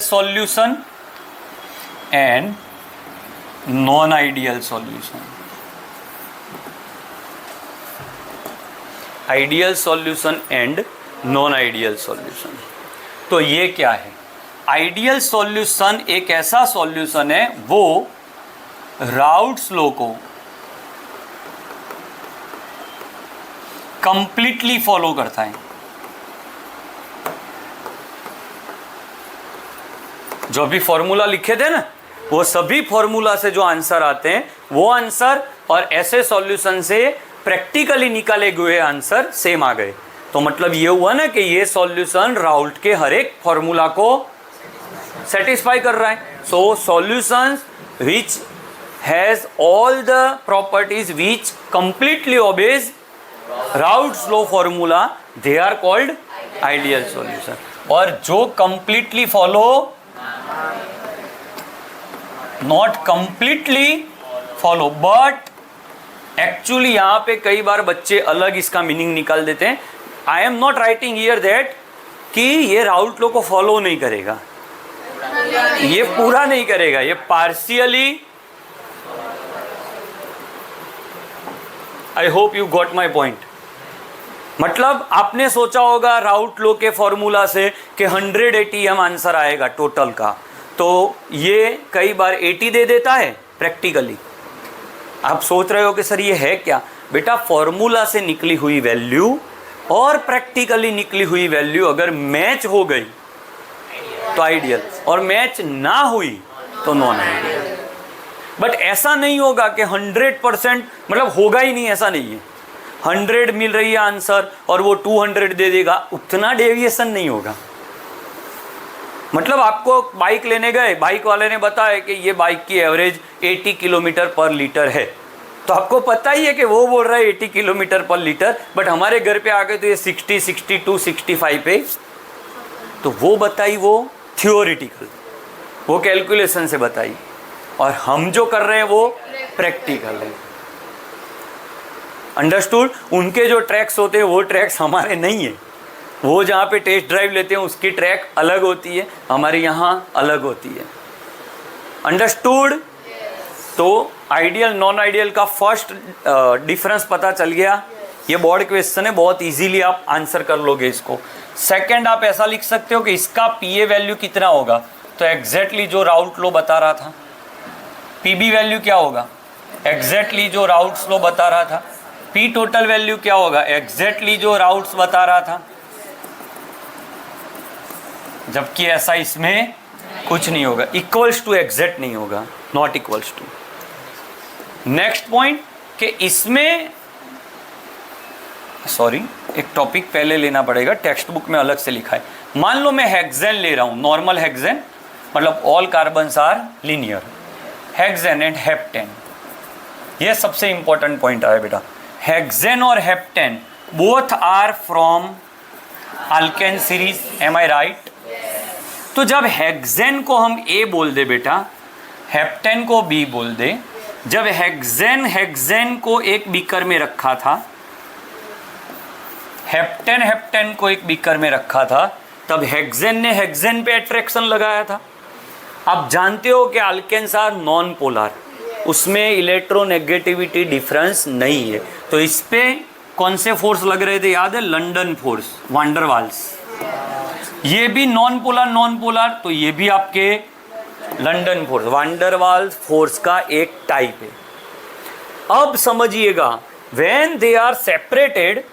Solution and non ideal solution. Ideal solution and non ideal solution. तो ये क्या है? आइडियल सॉल्यूशन एक ऐसा सॉल्यूशन है वो राउट्स लॉ को कंप्लीटली फॉलो करता है। जो भी फॉर्मूला लिखे थे ना, वो सभी फॉर्मूला से जो आंसर आते हैं वो आंसर और ऐसे सॉल्यूशन से प्रैक्टिकली निकाले हुए आंसर सेम आ गए। तो मतलब ये हुआ ना कि ये सॉल्यूशन राउल्ट के हर एक फॉर्मूला को सेटिस्फाई कर रहा है। So solutions which has all the properties which completely obeys Raoult's law formula, they are called ideal solution. और जो completely follow, not completely follow but actually यहां पे कई बार बच्चे अलग इसका मीनिंग निकाल देते हैं। I am not writing here that कि ये राउल्ट लॉ को फॉलो नहीं करेगा, ये पूरा नहीं करेगा, ये partially. I hope you got my point. मतलब आपने सोचा होगा राउल्ट लॉ के फॉर्मूला से कि 100 ATM आंसर आएगा टोटल का, तो ये कई बार 80 दे देता है प्रैक्टिकली। आप सोच रहे हो कि सर ये है क्या? बेटा फॉर्मूला से निकली हुई वैल्यू और प्रैक्टिकली निकली हुई वैल्यू अगर मैच हो गई तो आइडियल, और मैच ना हुई तो नॉन आइडियल। बट ऐसा नहीं होगा कि 100% मतलब होगा ही नहीं, ऐसा नहीं है। 100 मिल रही है आंसर और वो 200 दे देगा, उतना डेविएशन नहीं होगा। मतलब आपको बाइक लेने गए, बाइक वाले ने बताया कि ये बाइक की एवरेज 80 किलोमीटर पर लीटर है, तो आपको पता ही है कि वो बोल रहा है 80 किलोमीटर पर लीटर, बट हमारे घर पे आ गए तो ये 60, 62, 65 पे, तो वो बताई वो थियोरिटिकल, वो कैलकुलेशन से बताई, और हम जो कर रहे हैं वो प्रैक्टिकल है। अंडरस्टूड? उनके जो ट्रैक्स होते हैं वो ट्रैक्स हमारे नहीं है। वो जहाँ पे टेस्ट ड्राइव लेते हैं उसकी ट्रैक अलग होती है, हमारे यहाँ अलग होती है। अंडरस्टूड? तो आइडियल नॉन आइडियल का फर्स्ट डिफरेंस पता चल गया। ये बोर्ड क्वेश्चन है, बहुत इजीली आप आंसर कर लोगे इसको। सेकंड आप ऐसा लिख सकते हो कि इसका पीए वैल्यू कितना होगा, तो एग्जैक्टली जो राउल्ट लॉ बता रहा था। पीबी वैल्यू क्या होगा? एग्जैक्टली जो राउट्स लॉ बता रहा था। पी टोटल वैल्यू क्या होगा? एग्जैक्टली जो राउट्स बता रहा था। जबकि ऐसा इसमें कुछ नहीं होगा, इक्वल्स टू एग्जैक्ट नहीं होगा, not equals to. Next point कि इसमें सॉरी एक टॉपिक पहले लेना पड़ेगा, टेक्स्ट बुक में अलग से लिखा है। मान लो मैं हेक्सेन ले रहा हूं, नॉर्मल हेक्सेन, मतलब all carbons are linear, hexane and heptane. ये सबसे इंपॉर्टेंट पॉइंट है बेटा। हेक्सेन और heptane both are from alkane series, am I right? तो जब हेक्सेन को हम ए बोल दे बेटा, हेप्टेन को बी बोल दे, जब हेक्सेन को एक बीकर में रखा था, हेप्टेन को एक बीकर में रखा था, तब हेक्सेन ने हेक्सेन पे अट्रैक्शन लगाया था। आप जानते हो कि अल्केन्स आर नॉन पोलर, उसमें इलेक्ट्रोनेगेटिविटी डिफरेंस नहीं है, तो इस पे कौन से फोर्स लग रहे थे? याद है? London force, van der Waals. ये भी नॉन पोलर, तो ये भी आपके London force, van der Waals force का एक टाइप है। अब समझिएगा, when they are separated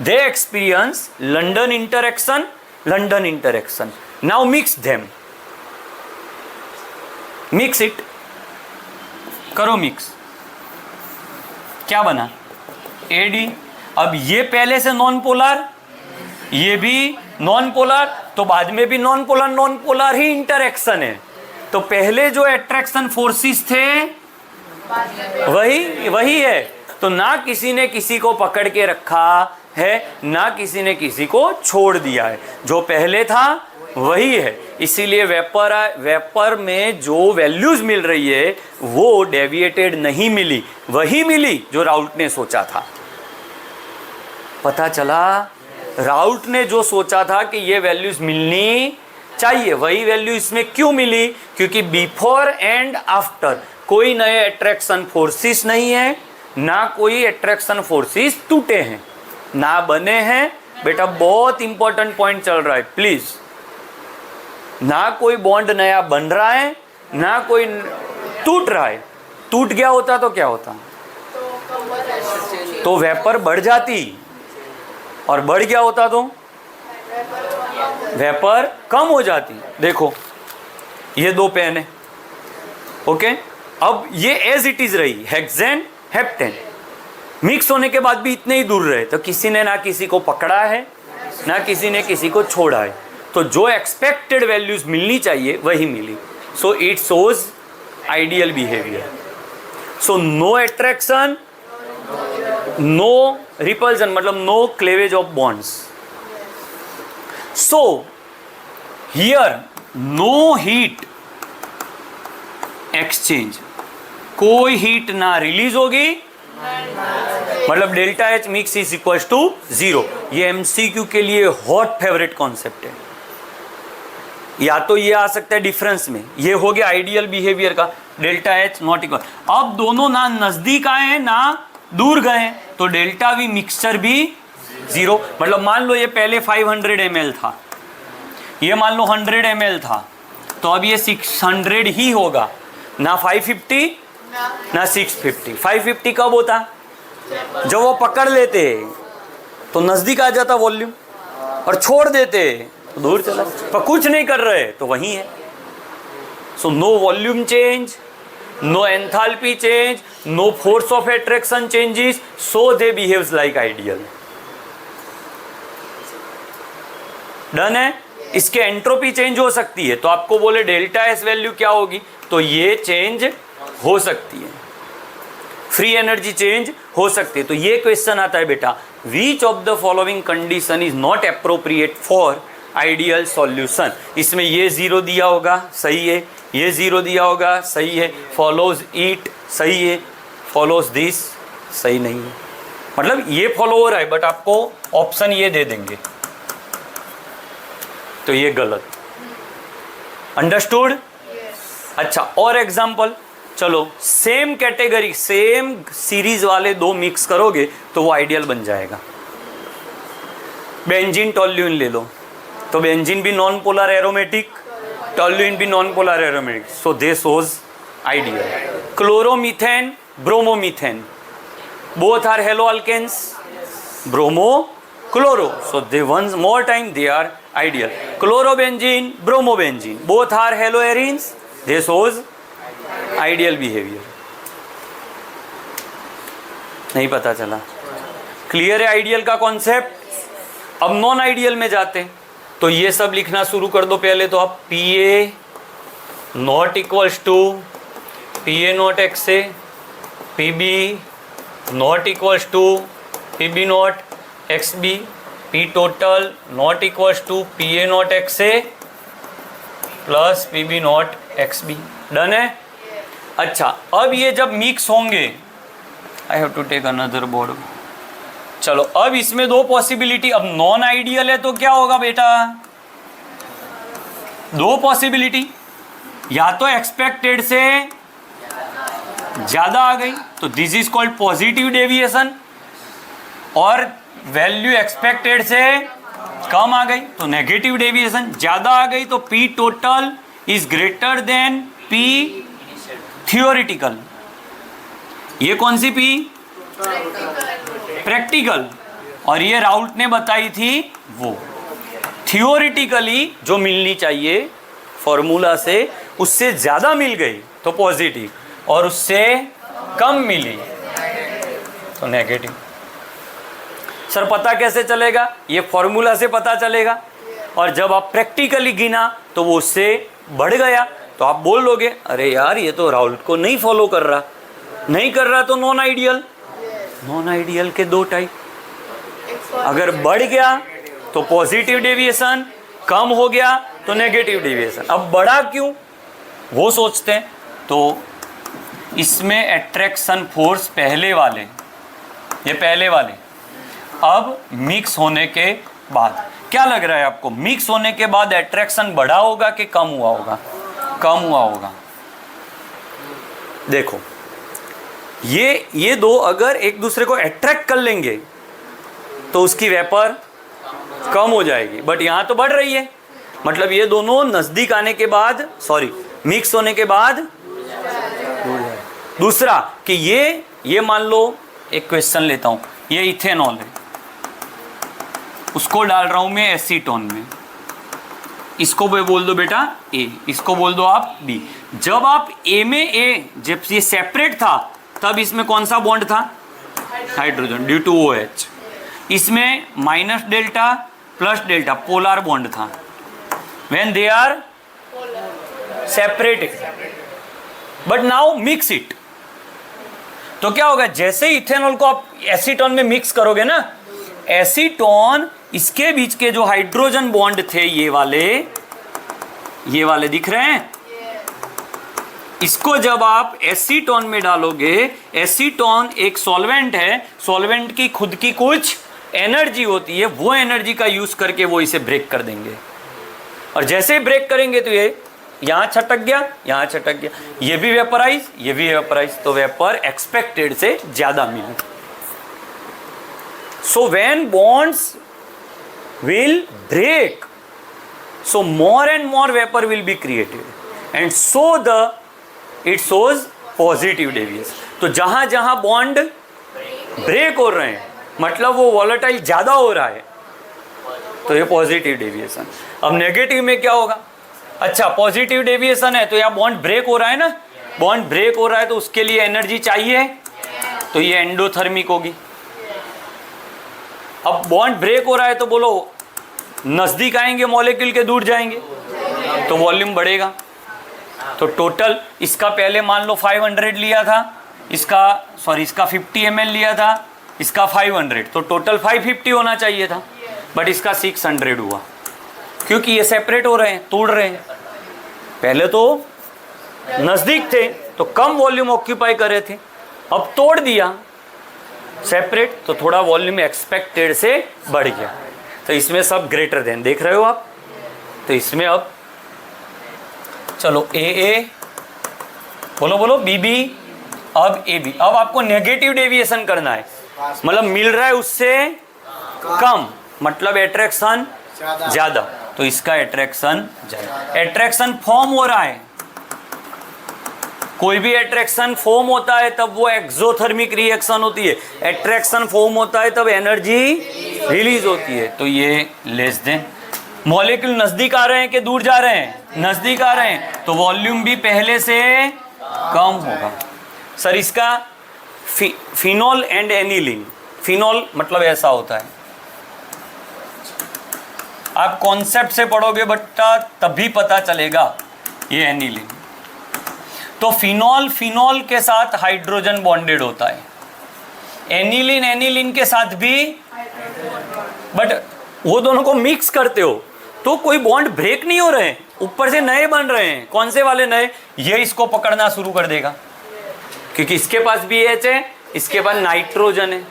they experience London interaction. Now mix them, mix it, करो मिक्स, क्या बना? AD। अब ये पहले से नॉन पोलर, ये भी नॉन पोलर, तो बाद में भी नॉन पोलर ही इंटरेक्शन है। तो पहले जो अट्रैक्शन फोर्सेस थे वही है। तो ना किसी ने किसी को पकड़ के रखा है, ना किसी ने किसी को छोड़ दिया है, जो पहले था वही है। इसीलिए वेपर में जो वैल्यूज मिल रही है वो डेविएटेड नहीं मिली, वही मिली जो राउल्ट ने सोचा था। पता चला? राउल्ट ने जो सोचा था कि ये वैल्यूज मिलनी चाहिए, वही वैल्यू इसमें क्यों मिली? क्योंकि बिफोर एंड आफ्टर कोई नए अट्रैक्शन फोर्सेस नहीं है, ना कोई अट्रैक्शन फोर्सेस टूटे हैं, ना बने हैं। बेटा बहुत इंपॉर्टेंट पॉइंट चल रहा है प्लीज। ना कोई बॉन्ड नया बन रहा है, ना कोई टूट रहा है। टूट गया होता तो क्या होता? तो वेपर बढ़ जाती, और बढ़ गया होता तो वेपर कम हो जाती। देखो ये दो पेन है, ओके। अब ये एज इट इज रही, हेक्सेन हेप्टेन। मिक्स होने के बाद भी इतने ही दूर रहे, तो किसी ने ना किसी को पकड़ा है, ना किसी ने किसी को छोड़ा है। तो जो एक्सपेक्टेड वैल्यूज मिलनी चाहिए वही मिली। So it shows ideal behaviour. So no attraction, no repulsion, मतलब no cleavage of bonds. So here no heat exchange, कोई हीट ना रिलीज होगी, मतलब delta H mix is equal to 0। ये एमसीक्यू के लिए हॉट फेवरेट कॉन्सेप्ट है। या तो ये आ सकता है डिफरेंस में, ये हो गया आइडियल बिहेवियर का, डेल्टा एच नॉट इक्वल। अब दोनों ना नजदीक आए हैं ना दूर गए, तो डेल्टा वी मिक्सचर भी 0। मतलब मान लो ये पहले 500 ml था, ये मान लो 100 ml था, तो अब ये 600 ही होगा, ना 550 ना 650। 550 कब होता? जब वो पकड़ लेते तो नजदीक आ जाता वॉल्यूम, और छोड़ देते तो दूर चला। पर कुछ नहीं कर रहे तो वही है। So no volume change, no enthalpy change, no force of attraction changes, so they behaves like ideal. Done है। इसके एंट्रोपी चेंज हो सकती है, तो आपको बोले डेल्टा एस वैल्यू क्या होगी, तो ये चेंज हो सकती है, फ्री एनर्जी चेंज हो सकती है। तो ये क्वेश्चन आता है बेटा, which of the following condition is not appropriate for ideal solution. इसमें ये 0 दिया होगा, सही है, ये 0 दिया होगा, सही है, फॉलोज इट, सही है, फॉलोज दिस, सही नहीं है। मतलब ये फॉलो हो रहा है, बट आपको ऑप्शन ये दे देंगे, तो ये गलत। अंडरस्टूड? अच्छा, और एग्जाम्पल, चलो सेम कैटेगरी सेम सीरीज वाले दो मिक्स करोगे तो वो आइडियल बन जाएगा। बेंजीन टोल्यूइन ले लो, तो बेंजीन भी नॉन पोलर एरोमेटिक, टोल्यूइन भी non polar aromatic, so they shows ideal. Chloromethane, bromomethane, both are halo alkanes, bromo chloro, so they once more time they are ideal. Chlorobenzene, bromobenzene, both are haloarenes, they shows ideal behavior. नहीं पता चला? Clear है ideal का concept. अब non ideal में जाते हैं, तो ये सब लिखना शुरू कर दो। पहले तो आप PA not equals to PA not XA, PB not equals to PB not XB, P total not equals to PA not XA plus PB not XB। Done है? अच्छा, अब ये जब मिक्स होंगे, I have to take another board. चलो अब इसमें दो पॉसिबिलिटी, अब नॉन आइडियल है तो क्या होगा बेटा? दो पॉसिबिलिटी, या तो एक्सपेक्टेड से ज्यादा आ गई तो this is called positive deviation, और वैल्यू एक्सपेक्टेड से कम आ गई तो नेगेटिव डेविएशन। ज्यादा आ गई तो P total is greater than P theoretical. ये कौन सी P? प्रैक्टिकल। और ये राउट ने बताई थी वो। थियोरिटिकली जो मिलनी चाहिए फॉर्मूला से, उससे ज्यादा मिल गई तो पॉजिटिव, और उससे कम मिली तो नेगेटिव। सर पता कैसे चलेगा? ये फॉर्मूला से पता चलेगा, और जब आप प्रैक्टिकली गिना तो वो उससे बढ़ गया, तो आप बोल लोगे अरे यार ये तो राउल्ट को नहीं फॉलो कर रहा, नहीं कर रहा तो नॉन आइडियल। नॉन आइडियल के दो टाइप, अगर बढ़ गया तो पॉजिटिव डेविएशन, कम हो गया तो नेगेटिव डेविएशन। अब बढ़ा क्यों वो सोचते हैं, तो इसमें अट्रैक्शन फोर्स पहले वाले, ये पहले वाले, अब मिक्स होने के बाद क्या लग रहा है आपको, मिक्स होने के बाद अट्रैक्शन बढ़ा होगा कि कम हुआ होगा? कम हुआ होगा। देखो ये दो अगर एक दूसरे को अट्रैक्ट कर लेंगे तो उसकी वेपर कम हो जाएगी, बट यहां तो बढ़ रही है, मतलब ये दोनों नजदीक आने के बाद, सॉरी मिक्स होने के बाद। दूसरा कि ये मान लो एक क्वेश्चन लेता हूं, ये इथेनॉल है, उसको डाल रहा हूं मैं एसीटोन में, इसको बोल दो बेटा ए, इसको बोल दो आप बी। जब आप ए में ए, जब ये सेपरेट था तब इसमें कौन सा बॉन्ड था? Hydrogen, due to OH। इसमें minus delta plus delta polar bond था। When they are separated, but now mix it, तो क्या होगा, जैसे इथेनॉल को आप एसीटोन में मिक्स करोगे ना, एसीटोन इसके बीच के जो हाइड्रोजन बॉन्ड थे ये वाले दिख रहे हैं, इसको जब आप एसीटोन में डालोगे, एसीटोन एक सॉल्वेंट है, सॉल्वेंट की खुद की कुछ एनर्जी होती है, वो एनर्जी का यूज करके वो इसे ब्रेक कर देंगे, और जैसे ही ब्रेक करेंगे तो ये यहां छटक गया, यहां छटक गया, ये भी वेपराइज, ये भी वेपराइज, तो वेपर एक्सपेक्टेड से ज्यादा मिले। So when bonds will break, so more and more vapor will be created, and so it shows positive deviation। तो जहां जहां बॉन्ड ब्रेक हो रहे हैं मतलब वो वॉलेटाइल ज्यादा हो रहा है, तो ये पॉजिटिव डेविएशन। अब नेगेटिव में क्या होगा? अच्छा पॉजिटिव डेविएशन है तो यहाँ बॉन्ड ब्रेक हो रहा है ना, बॉन्ड ब्रेक हो रहा है तो उसके लिए एनर्जी चाहिए, तो ये एंडोथर्मिक होगी। अब बॉन्ड ब्रेक हो रहा है तो बोलो नजदीक आएंगे मॉलिक्यूल के, दूर जाएंगे, तो वॉल्यूम बढ़ेगा। तो टोटल इसका पहले मान लो 500 लिया था, इसका 50 ml लिया था, इसका 500, तो टोटल 550 होना चाहिए था, बट इसका 600 हुआ, क्योंकि ये सेपरेट हो रहे हैं, तोड़ रहे हैं। पहले तो नजदीक थे तो कम वॉल्यूम ऑक्यूपाई कर रहे थे, अब तोड़ दिया सेपरेट, तो थोड़ा वॉल्यूम एक्सपेक्टेड से बढ़ गया। तो इसमें सब ग्रेटर देन देख रहे हो आप, तो इसमें अब चलो ए बोलो बीबी, अब ए बी। अब आपको नेगेटिव डेविएशन करना है, मतलब मिल रहा है उससे कम, मतलब एट्रैक्शन ज्यादा, तो इसका एट्रैक्शन ज्यादा। एट्रैक्शन फॉर्म हो रहा है, कोई भी एट्रैक्शन फॉर्म होता है तब वो एक्सोथर्मिक रिएक्शन होती है, एट्रैक्शन फॉर्म होता है तब एनर्जी रिलीज होती है, तो ये लेस देन। मॉलिक्यूल नजदीक आ रहे हैं कि दूर जा रहे हैं? नजदीक आ रहे हैं, तो वॉल्यूम भी पहले से कम होगा। सर इसका फिनॉल एंड एनिलीन, फिनॉल मतलब ऐसा होता है, आप कॉन्सेप्ट से पढ़ोगे बट्टा तभी पता चलेगा ये एनिलीन। तो फिनॉल के साथ हाइड्रोजन बॉन्डेड होता है, एनिलीन के साथ भी, बट वो दोनों को मिक्स करते हो तो कोई बॉन्ड ब्रेक नहीं हो रहे हैं, ऊपर से नए बन रहे हैं। कौन से वाले नए? ये इसको पकड़ना शुरू कर देगा, क्योंकि इसके पास भी H है, इसके पास नाइट्रोजन है।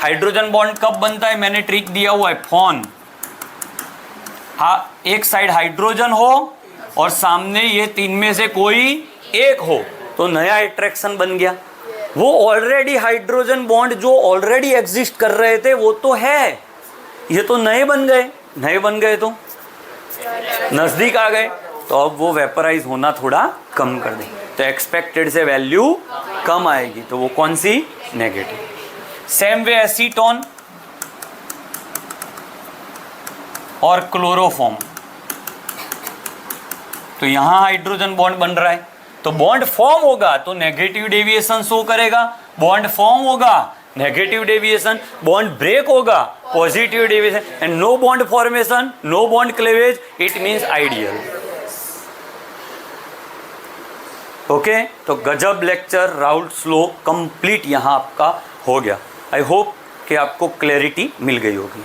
हाइड्रोजन बॉन्ड कब बनता है? मैंने ट्रिक दिया हुआ है, फॉन, हाँ, एक साइड हाइड्रोजन हो और सामने ये तीन में से कोई एक हो, तो नया एट्रैक्शन बन गया। वो ऑलरेडी हाइड्रोजन बॉन्ड जो ऑलरेडी एग्जिस्ट कर रहे थे वो तो है, ये तो नए बन गए तो नजदीक आ गए, तो अब वो वेपराइज होना थोड़ा कम कर दें, तो एक्सपेक्टेड से वैल्यू कम आएगी, तो वो कौन सी? नेगेटिव। सेम वे एसीटोन और क्लोरोफॉर्म, तो यहां हाइड्रोजन बॉन्ड बन रहा है, तो बॉन्ड फॉर्म होगा तो नेगेटिव डेविएशन शो करेगा, बॉन्ड फॉर्म होगा नेगेटिव डेविएशन, बॉन्ड ब्रेक होगा positive deviation, and no bond formation, no bond cleavage, it means ideal. Okay, तो गजब लेक्चर राउल्ट्स लॉ कंप्लीट यहां आपका हो गया। आई होप कि आपको क्लैरिटी मिल गई होगी।